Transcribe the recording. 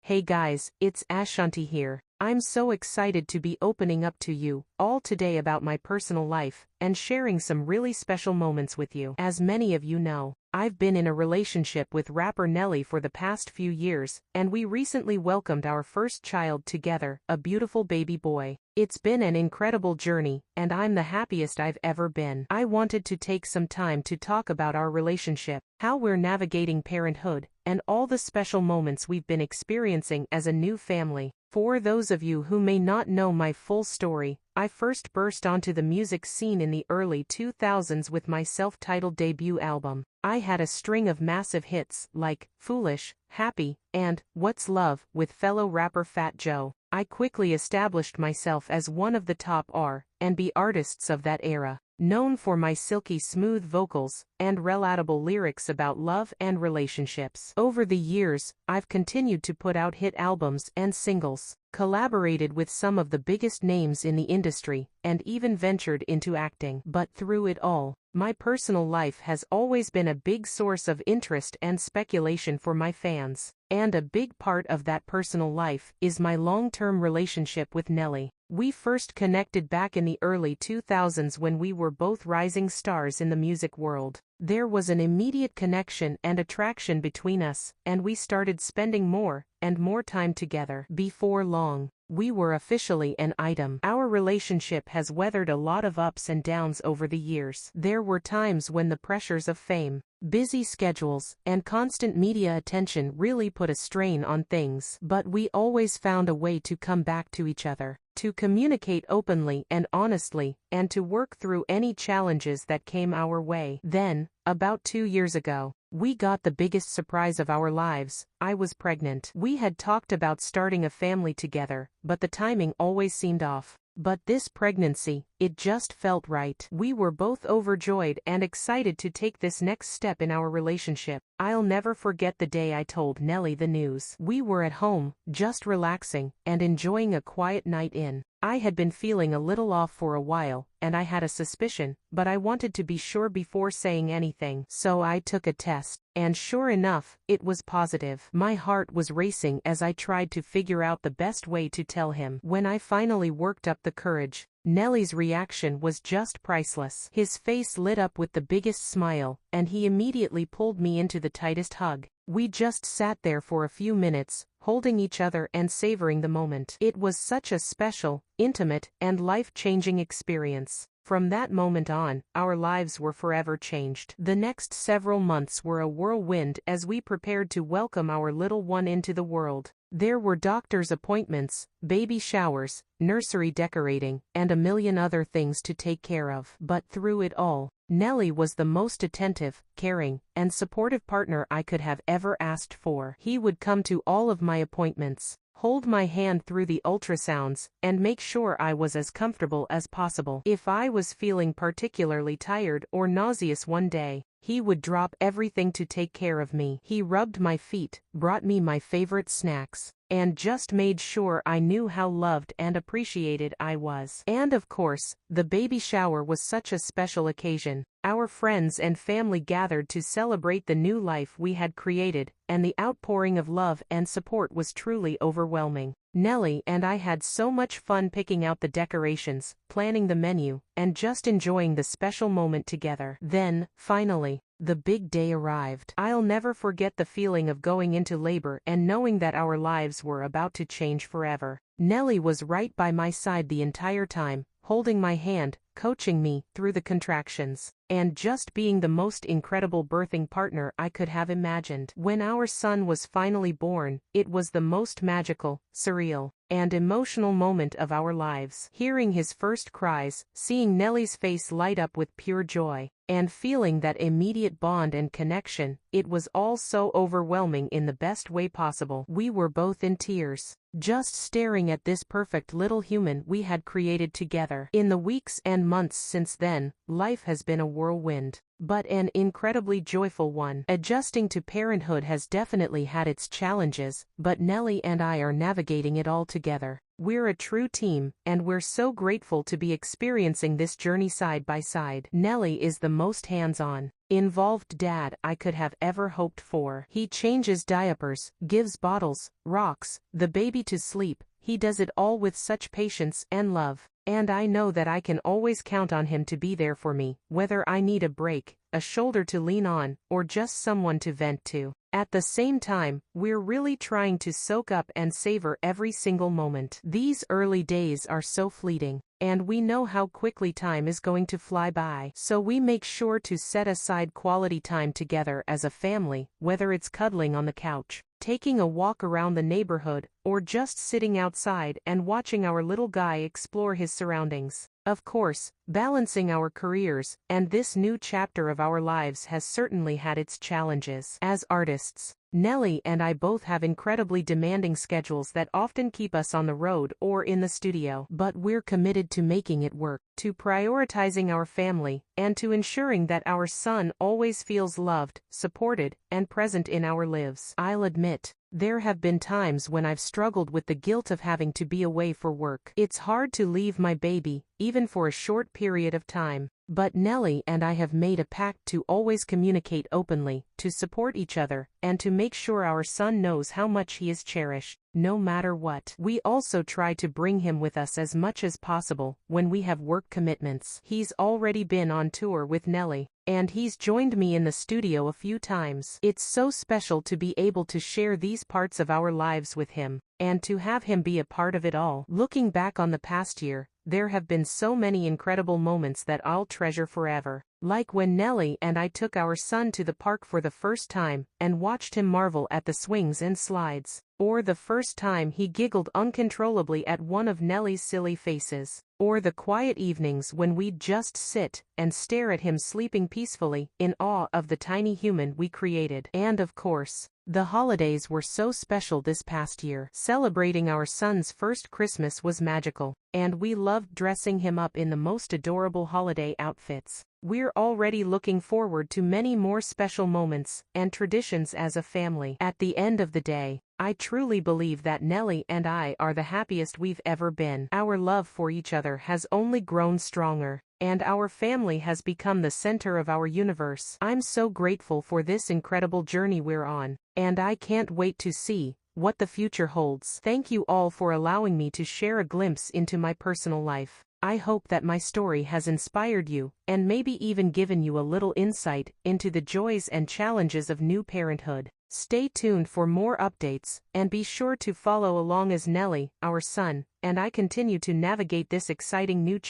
Hey guys, it's Ashanti here. I'm so excited to be opening up to you all today about my personal life and sharing some really special moments with you. As many of you know, I've been in a relationship with rapper Nelly for the past few years, and we recently welcomed our first child together, a beautiful baby boy. It's been an incredible journey, and I'm the happiest I've ever been. I wanted to take some time to talk about our relationship, how we're navigating parenthood, and all the special moments we've been experiencing as a new family. For those of you who may not know my full story, I first burst onto the music scene in the early 2000s with my self-titled debut album. I had a string of massive hits like Foolish, Happy, and What's Love with fellow rapper Fat Joe. I quickly established myself as one of the top R&B artists of that era, known for my silky smooth vocals and relatable lyrics about love and relationships. Over the years, I've continued to put out hit albums and singles, collaborated with some of the biggest names in the industry, and even ventured into acting. But through it all, my personal life has always been a big source of interest and speculation for my fans. And a big part of that personal life is my long-term relationship with Nelly. We first connected back in the early 2000s when we were both rising stars in the music world. There was an immediate connection and attraction between us, and we started spending more and more time together. Before long, we were officially an item. Our relationship has weathered a lot of ups and downs over the years. There were times when the pressures of fame, busy schedules, and constant media attention really put a strain on things. But we always found a way to come back to each other, to communicate openly and honestly, and to work through any challenges that came our way. Then, about 2 years ago, we got the biggest surprise of our lives. I was pregnant. We had talked about starting a family together, but the timing always seemed off. But this pregnancy, it just felt right. We were both overjoyed and excited to take this next step in our relationship. I'll never forget the day I told Nelly the news. We were at home, just relaxing, and enjoying a quiet night in. I had been feeling a little off for a while, and I had a suspicion, but I wanted to be sure before saying anything. So I took a test, and sure enough, it was positive. My heart was racing as I tried to figure out the best way to tell him. When I finally worked up the courage, Nelly's reaction was just priceless. His face lit up with the biggest smile, and he immediately pulled me into the tightest hug. We just sat there for a few minutes, holding each other and savoring the moment. It was such a special, intimate, and life-changing experience. From that moment on, our lives were forever changed. The next several months were a whirlwind as we prepared to welcome our little one into the world. There were doctor's appointments, baby showers, nursery decorating, and a million other things to take care of. But through it all, Nelly was the most attentive, caring, and supportive partner I could have ever asked for. He would come to all of my appointments, hold my hand through the ultrasounds, and make sure I was as comfortable as possible. If I was feeling particularly tired or nauseous one day, he would drop everything to take care of me. He rubbed my feet, brought me my favorite snacks, and just made sure I knew how loved and appreciated I was. And of course, the baby shower was such a special occasion. Our friends and family gathered to celebrate the new life we had created, and the outpouring of love and support was truly overwhelming. Nelly and I had so much fun picking out the decorations, planning the menu, and just enjoying the special moment together. Then, finally, the big day arrived. I'll never forget the feeling of going into labor and knowing that our lives were about to change forever. Nelly was right by my side the entire time, holding my hand, coaching me through the contractions, and just being the most incredible birthing partner I could have imagined. When our son was finally born, it was the most magical, surreal, and emotional moment of our lives. Hearing his first cries, seeing Nelly's face light up with pure joy, and feeling that immediate bond and connection, it was all so overwhelming in the best way possible. We were both in tears, just staring at this perfect little human we had created together. In the weeks and months since then, life has been a whirlwind, but an incredibly joyful one. Adjusting to parenthood has definitely had its challenges, but Nelly and I are navigating it all together. We're a true team, and we're so grateful to be experiencing this journey side by side. Nelly is the most hands-on, involved dad I could have ever hoped for. He changes diapers, gives bottles, rocks the baby to sleep. He does it all with such patience and love. And I know that I can always count on him to be there for me, whether I need a break, a shoulder to lean on, or just someone to vent to. At the same time, we're really trying to soak up and savor every single moment. These early days are so fleeting, and we know how quickly time is going to fly by. So we make sure to set aside quality time together as a family, whether it's cuddling on the couch, taking a walk around the neighborhood, or just sitting outside and watching our little guy explore his surroundings. Of course, balancing our careers and this new chapter of our lives has certainly had its challenges. As artists, Nelly and I both have incredibly demanding schedules that often keep us on the road or in the studio. But we're committed to making it work, to prioritizing our family, and to ensuring that our son always feels loved, supported, and present in our lives. I'll admit, there have been times when I've struggled with the guilt of having to be away for work. It's hard to leave my baby, even for a short period of time. But Nelly and I have made a pact to always communicate openly, to support each other, and to make sure our son knows how much he is cherished, no matter what. We also try to bring him with us as much as possible when we have work commitments. He's already been on tour with Nelly, and he's joined me in the studio a few times. It's so special to be able to share these parts of our lives with him, and to have him be a part of it all. Looking back on the past year, there have been so many incredible moments that I'll treasure forever. Like when Nelly and I took our son to the park for the first time and watched him marvel at the swings and slides. Or the first time he giggled uncontrollably at one of Nelly's silly faces. Or the quiet evenings when we'd just sit and stare at him sleeping peacefully, in awe of the tiny human we created. And of course, the holidays were so special this past year. Celebrating our son's first Christmas was magical, and we loved dressing him up in the most adorable holiday outfits. We're already looking forward to many more special moments and traditions as a family. At the end of the day, I truly believe that Nelly and I are the happiest we've ever been. Our love for each other has only grown stronger, and our family has become the center of our universe. I'm so grateful for this incredible journey we're on, and I can't wait to see what the future holds. Thank you all for allowing me to share a glimpse into my personal life. I hope that my story has inspired you, and maybe even given you a little insight into the joys and challenges of new parenthood. Stay tuned for more updates, and be sure to follow along as Nelly, our son, and I continue to navigate this exciting new chapter.